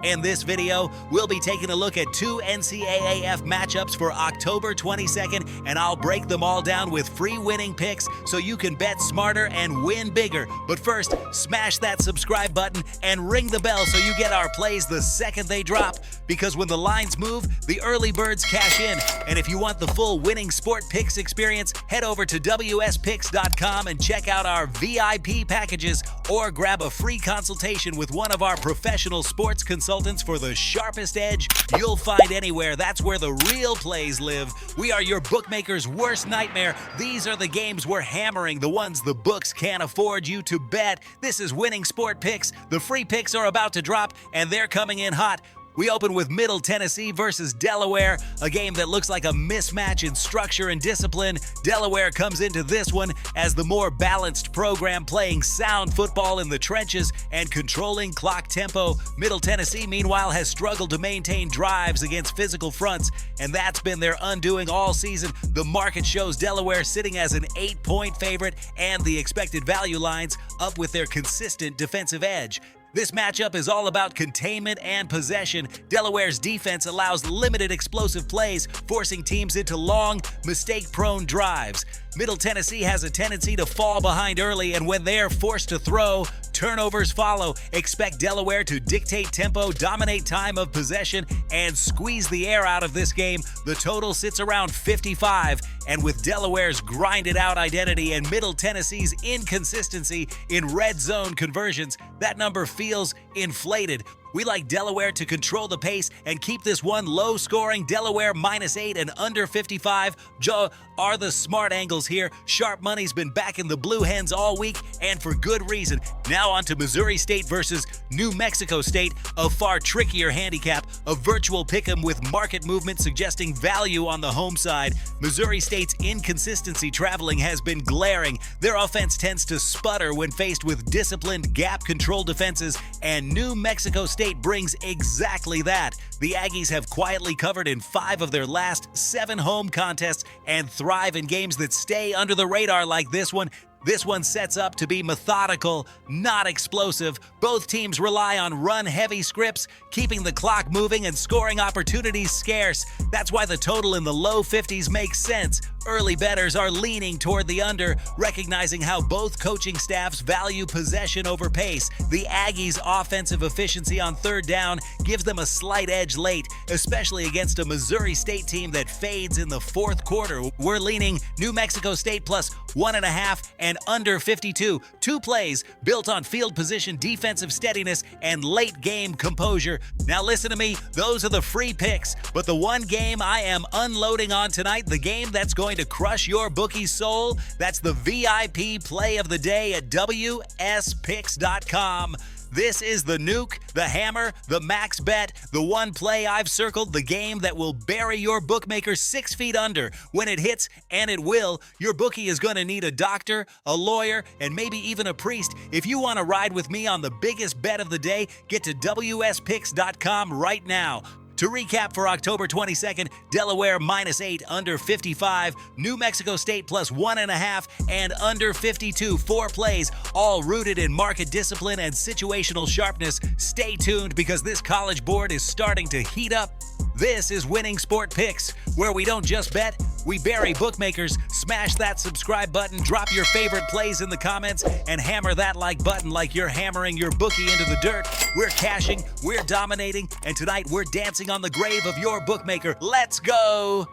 In this video, we'll be taking a look at two NCAAF matchups for October 22nd, and I'll break them all down with free winning picks so you can bet smarter and win bigger. But first, smash that subscribe button and ring the bell so you get our plays the second they drop, because when the lines move, the early birds cash in. And if you want the full winning sport picks experience, head over to wspicks.com and check out our VIP packages, or grab a free consultation with one of our professional sports consultants for the sharpest edge you'll find anywhere. That's where the real plays live. We are your bookmaker's worst nightmare. These are the games we're hammering, the ones the books can't afford you to bet. This is Winning Sport Picks. The free picks are about to drop, and they're coming in hot. We open with Middle Tennessee versus Delaware, a game that looks like a mismatch in structure and discipline. Delaware comes into this one as the more balanced program, playing sound football in the trenches and controlling clock tempo. Middle Tennessee, meanwhile, has struggled to maintain drives against physical fronts, and that's been their undoing all season. The market shows Delaware sitting as an 8-point favorite, and the expected value lines up with their consistent defensive edge. This matchup is all about containment and possession. Delaware's defense allows limited explosive plays, forcing teams into long, mistake-prone drives. Middle Tennessee has a tendency to fall behind early, and when they're forced to throw, turnovers follow. Expect Delaware to dictate tempo, dominate time of possession, and squeeze the air out of this game. The total sits around 55, and with Delaware's grinded-out identity and Middle Tennessee's inconsistency in red zone conversions, that number feels inflated. We like Delaware to control the pace and keep this one low-scoring. Delaware -8 and under 55 are the smart angles here. Sharp money's been back in the Blue Hens all week, and for good reason. Now on to Missouri State versus New Mexico State, a far trickier handicap, a virtual pick'em with market movement suggesting value on the home side. Missouri State's inconsistency traveling has been glaring. Their offense tends to sputter when faced with disciplined gap control defenses, and New Mexico State brings exactly that. The Aggies have quietly covered in 5 of their last 7 home contests and thrive in games that stay under the radar like this one. This one sets up to be methodical, not explosive. Both teams rely on run-heavy scripts, keeping the clock moving and scoring opportunities scarce. That's why the total in the low 50s makes sense. Early bettors are leaning toward the under, recognizing how both coaching staffs value possession over pace. The Aggies' offensive efficiency on third down gives them a slight edge late, especially against a Missouri State team that fades in the fourth quarter. We're leaning New Mexico State plus 1.5 and under 52. 2 plays built on field position, defensive steadiness, and late game composure. Now listen to me, those are the free picks, but the one game I am unloading on tonight, the game that's going to crush your bookie's soul, that's the VIP play of the day at wspicks.com. This is the nuke, the hammer, the max bet, the one play I've circled, the game that will bury your bookmaker 6 feet under. When it hits, and it will, your bookie is going to need a doctor, a lawyer, and maybe even a priest. If you want to ride with me on the biggest bet of the day, get to wspicks.com right now. To recap for October 22nd, Delaware -8 under 55, New Mexico State plus 1.5 and under 52. 4 plays, all rooted in market discipline and situational sharpness. Stay tuned, because this college board is starting to heat up. This is Winning Sport Picks, where we don't just bet, we bury bookmakers. Smash that subscribe button, drop your favorite plays in the comments, and hammer that like button like you're hammering your bookie into the dirt. We're cashing, we're dominating, and tonight we're dancing on the grave of your bookmaker. Let's go!